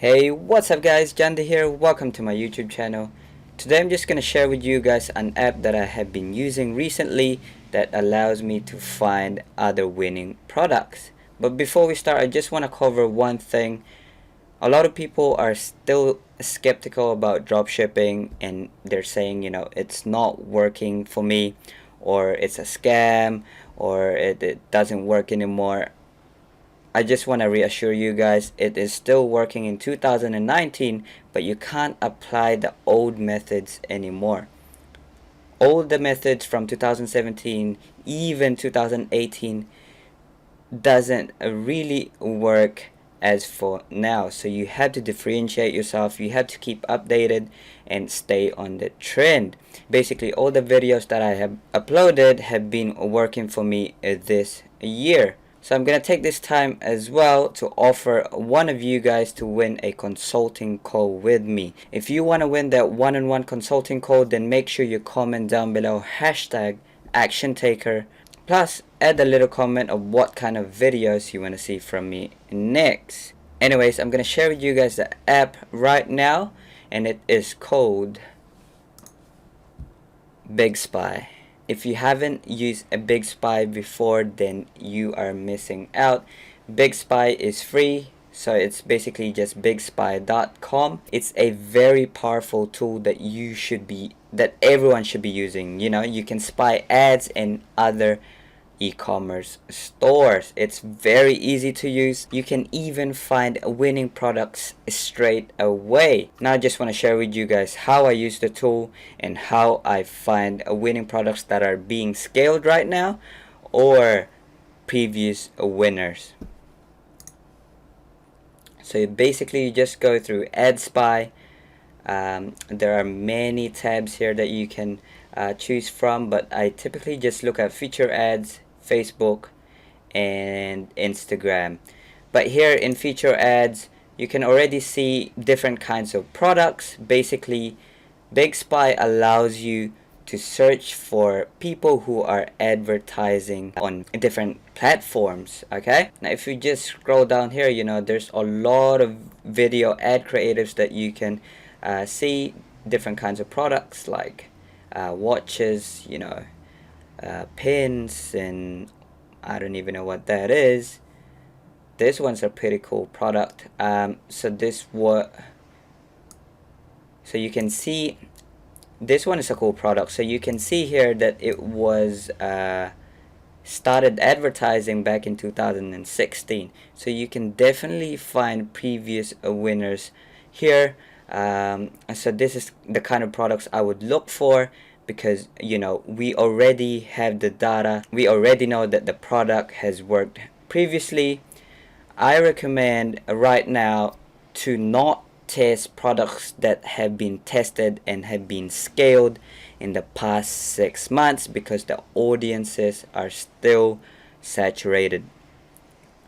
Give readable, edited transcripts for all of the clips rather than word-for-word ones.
Hey, what's up guys, Janda here, welcome to my YouTube channel. Today I'm just going to share with you guys an app that I have been using recently that allows me to find other winning products. But before we start, I just want to cover one thing. A lot of people are still skeptical about dropshipping and they're saying, it's not working for me, or it's a scam, or it doesn't work anymore. I just want to reassure you guys, it is still working in 2019, but you can't apply the old methods anymore. All the methods from 2017, even 2018, doesn't really work as for now. So you have to differentiate yourself, you have to keep updated and stay on the trend. Basically, all the videos that I have uploaded have been working for me this year. So I'm going to take this time as well to offer one of you guys to win a consulting call with me. If you want to win that one-on-one consulting call, then make sure you comment down below #ActionTaker. Plus, add a little comment of what kind of videos you want to see from me next. Anyways, I'm going to share with you guys the app right now, and it is called BigSpy. If you haven't used a BigSpy before, then you are missing out. BigSpy is free, so it's basically just bigspy.com. It's a very powerful tool that everyone should be using. You can spy ads in other e-commerce stores. It's very easy to use. You can even find winning products straight away. Now I just want to share with you guys how I use the tool and how I find winning products that are being scaled right now or previous winners. So basically you just go through Ad Spy. There are many tabs here that you can choose from, but I typically just look at feature ads, Facebook and Instagram. But here in feature ads, you can already see different kinds of products. Basically, BigSpy allows you to search for people who are advertising on different platforms. Okay, now if you just scroll down here, there's a lot of video ad creatives that you can see different kinds of products like watches, pins, and I don't even know what that is. This one's a pretty cool product. So you can see this one is a cool product. So you can see here that it was started advertising back in 2016. So you can definitely find previous winners here. So this is the kind of products I would look for, because we already have the data. We already know that the product has worked previously. I recommend right now to not test products that have been tested and have been scaled in the past 6 months, because the audiences are still saturated.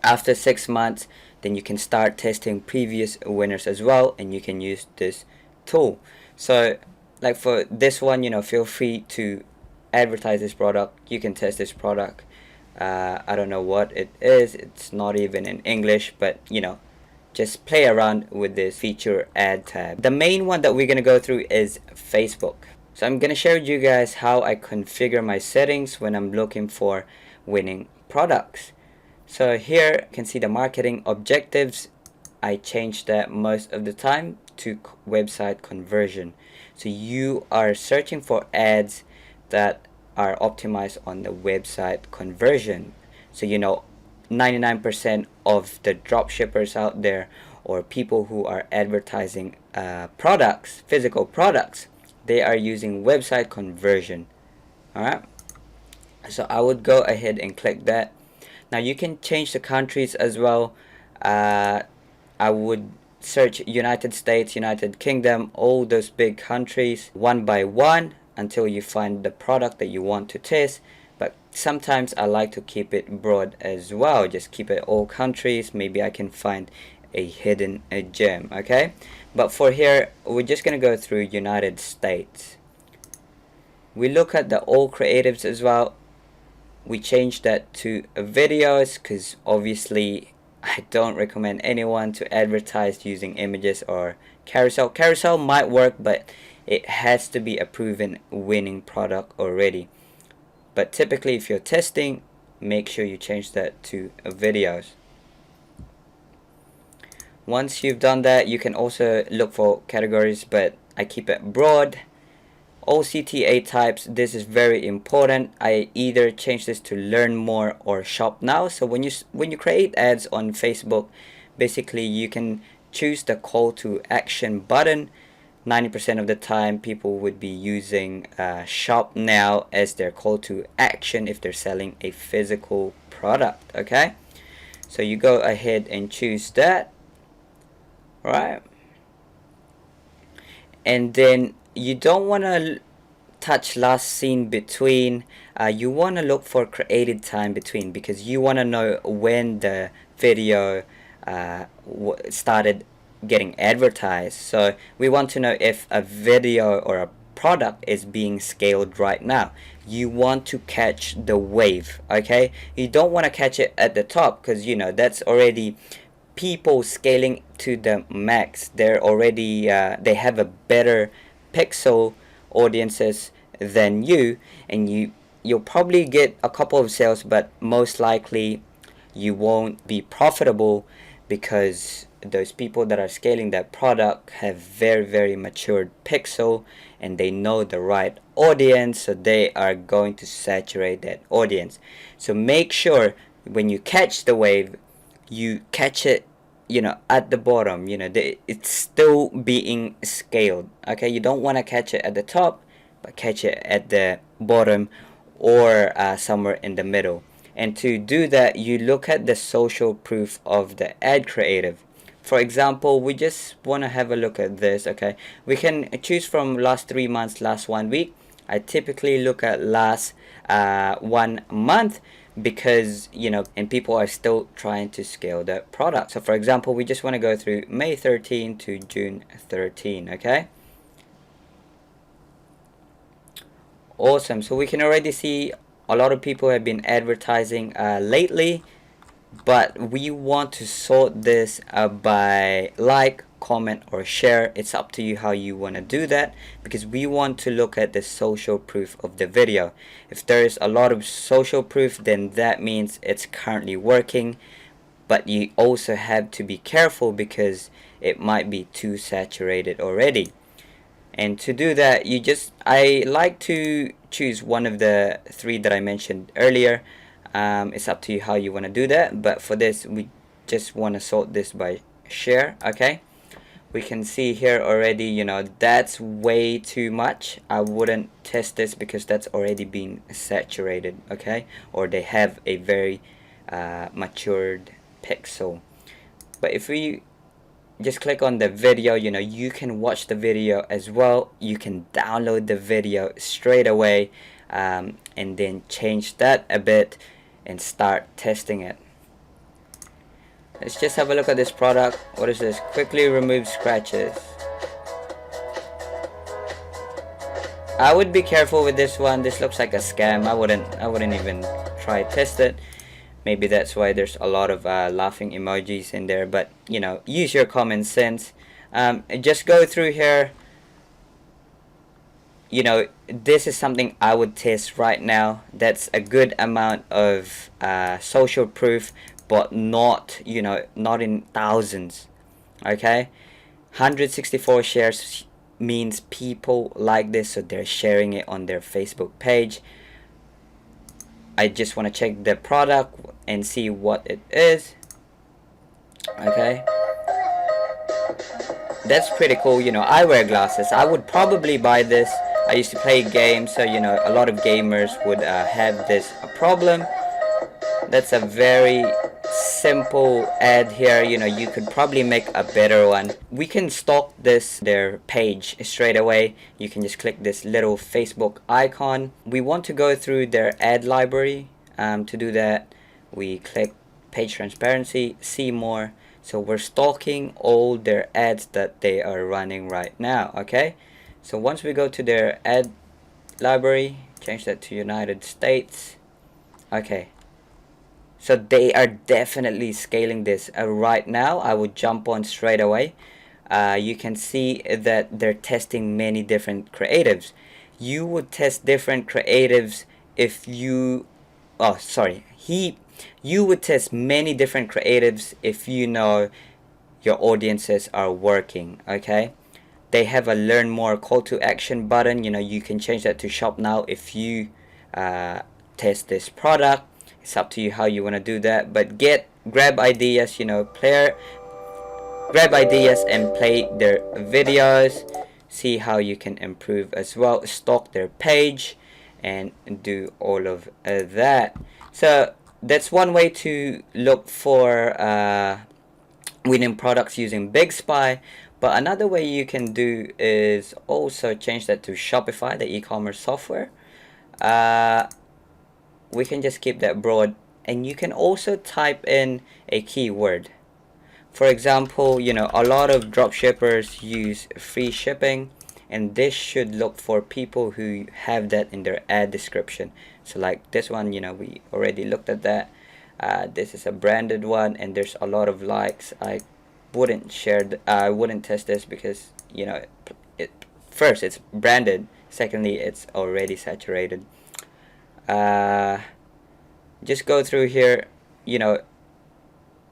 After 6 months, then you can start testing previous winners as well, and you can use this tool. So like for this one, feel free to advertise this product. You can test this product. I don't know what it is. It's not even in English, but just play around with this feature ad tab. The main one that we're going to go through is Facebook. So I'm going to share with you guys how I configure my settings when I'm looking for winning products. So here you can see the marketing objectives. I change that most of the time to website conversion. So you are searching for ads that are optimized on the website conversion. So 99% of the drop shippers out there, or people who are advertising products, physical products, they are using website conversion. Alright, so I would go ahead and click that. Now you can change the countries as well. I would search United States, United Kingdom, all those big countries one by one until you find the product that you want to test. But sometimes I like to keep it broad as well, just keep it all countries. Maybe I can find a hidden gem. Okay, but for here we're just gonna go through United States. We look at the all creatives as well. We change that to videos, because obviously I don't recommend anyone to advertise using images or carousel. Carousel might work, but it has to be a proven winning product already. But typically if you're testing, make sure you change that to videos. Once you've done that, you can also look for categories, but I keep it broad. OCTA types, this is very important. I either change this to learn more or shop now. So when you create ads on Facebook, basically you can choose the call to action button. 90% of the time people would be using shop now as their call to action if they're selling a physical product. Okay, so you go ahead and choose that, right? And then you don't want to touch last seen between. You want to look for created time between, because you want to know when the video started getting advertised. So we want to know if a video or a product is being scaled right now. You want to catch the wave. Okay, you don't want to catch it at the top, because you know that's already people scaling to the max. They're already they have a better pixel audiences than you, and you'll probably get a couple of sales, but most likely you won't be profitable, because those people that are scaling that product have very matured pixel, and they know the right audience, so they are going to saturate that audience. So make sure when you catch the wave, you catch it, you know, at the bottom. You know, it's still being scaled. Okay, you don't want to catch it at the top, but catch it at the bottom, or somewhere in the middle. And to do that, you look at the social proof of the ad creative. For example, we just want to have a look at this. Okay, we can choose from last 3 months, last 1 week. I typically look at last 1 month, because you know, and people are still trying to scale the product. So for example, we just want to go through May 13 to June 13. Okay, awesome. So we can already see a lot of people have been advertising lately, but we want to sort this by like, comment, or share. It's up to you how you want to do that, because we want to look at the social proof of the video. If there is a lot of social proof, then that means it's currently working, but you also have to be careful, because it might be too saturated already. And to do that, I like to choose one of the 3 that I mentioned earlier. It's up to you how you want to do that, but for this we just want to sort this by share. Okay, we can see here already, you know, that's way too much. I wouldn't test this, because that's already been saturated. Okay, or they have a very matured pixel. But if we just click on the video, you know, you can watch the video as well. You can download the video straight away, and then change that a bit and start testing it. Let's just have a look at this product. What is this? Quickly remove scratches. I would be careful with this one. This looks like a scam. I wouldn't even try test it. Maybe that's why there's a lot of laughing emojis in there, but you know, use your common sense. Just go through here. You know, this is something I would test right now. That's a good amount of social proof, but not, you know, not in thousands. Okay, 164 shares means people like this, so they're sharing it on their Facebook page. I just want to check the product and see what it is. Okay, that's pretty cool. You know, I wear glasses. I would probably buy this. I used to play games, so you know, a lot of gamers would have this problem. That's a very simple ad here. You know, you could probably make a better one. We can stalk their page straight away. You can just click this little Facebook icon. We want to go through their ad library. To do that, we click page transparency, see more. So we're stalking all their ads that they are running right now. Okay, so once we go to their ad library, change that to United States. Okay, So they are definitely scaling this. Right now, I would jump on straight away. You can see that they're testing many different creatives. You would test different creatives if you, oh sorry, you would test many different creatives if you know your audiences are working. Okay, they have a learn more call to action button. You can change that to shop now if you uh, test this product. It's up to you how you want to do that, but grab ideas, grab ideas and play their videos, see how you can improve as well, stalk their page and do all of that. So that's one way to look for winning products using BigSpy. But another way you can do is also change that to Shopify, the e-commerce software. We can just keep that broad, and you can also type in a keyword. For example, a lot of dropshippers use free shipping, and this should look for people who have that in their ad description. So like this one, we already looked at that. This is a branded one, and there's a lot of likes. I wouldn't test this because first it's branded, secondly it's already saturated. Just go through here.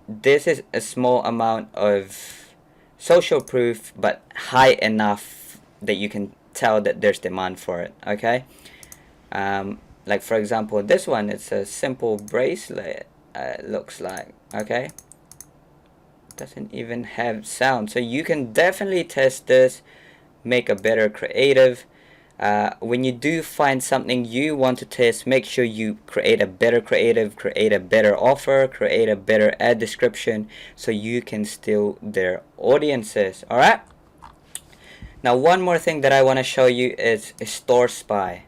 This is a small amount of social proof, but high enough that you can tell that there's demand for it. Okay, like for example, this one, it's a simple bracelet. Looks like, okay, doesn't even have sound. So you can definitely test this, make a better creative. When you do find something you want to test, make sure you create a better creative, create a better offer, create a better ad description so you can steal their audiences. Alright? Now one more thing that I want to show you is Store Spy.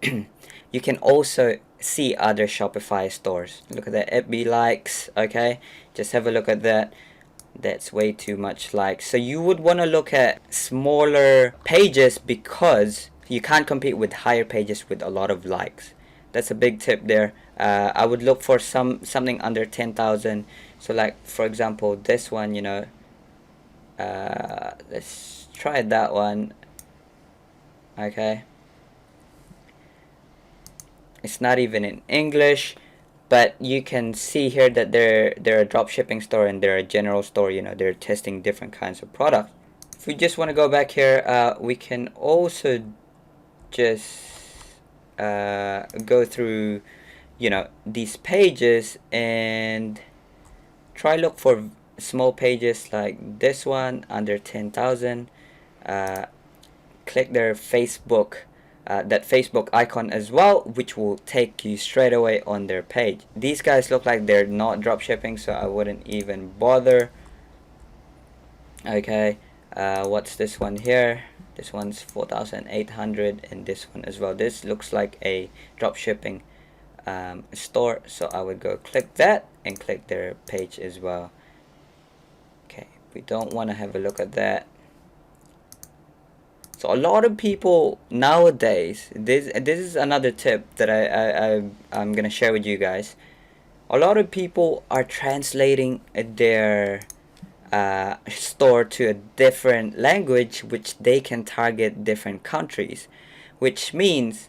You can also see other Shopify stores. Look at that, FB likes, okay? Just have a look at that. That's way too much likes. So you would want to look at smaller pages because you can't compete with higher pages with a lot of likes. That's a big tip there. I would look for something under 10,000. So like for example this one, let's try that one. Okay, it's not even in English, but you can see here that they're a drop shipping store and they're a general store. They're testing different kinds of products. If we just want to go back here, we can also just go through these pages and try look for small pages like this one under 10,000. Click their Facebook, that Facebook icon as well, which will take you straight away on their page. These guys look like they're not drop shipping, so I wouldn't even bother. Okay, what's this one here? This one's 4,800, and this one as well. This looks like a drop shipping store, so I would go click that and click their page as well. Okay, we don't want to have a look at that. So a lot of people nowadays, this is another tip that I'm gonna share with you guys. A lot of people are translating their store to a different language, which they can target different countries, which means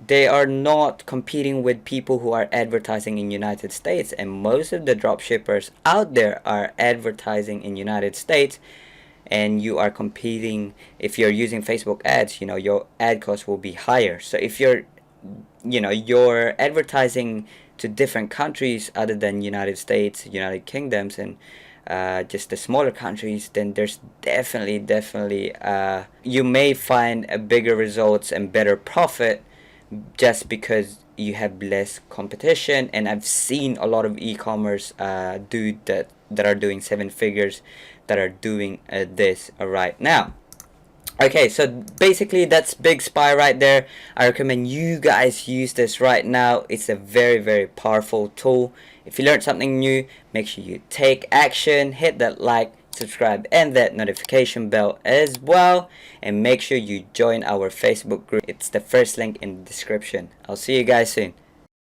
they are not competing with people who are advertising in United States, and most of the dropshippers out there are advertising in United States, and you are competing. If you're using Facebook ads, your ad cost will be higher. So if you're advertising to different countries other than United States, United Kingdoms, and just the smaller countries, then there's definitely you may find a bigger results and better profit just because you have less competition. And I've seen a lot of e-commerce do that are doing 7 figures that are doing this right now. Okay, so basically that's BigSpy right there. I recommend you guys use this right now. It's a very powerful tool. If you learned something new, make sure you take action, hit that like, subscribe, and that notification bell as well, and make sure you join our Facebook group. It's the first link in the description. I'll see you guys soon.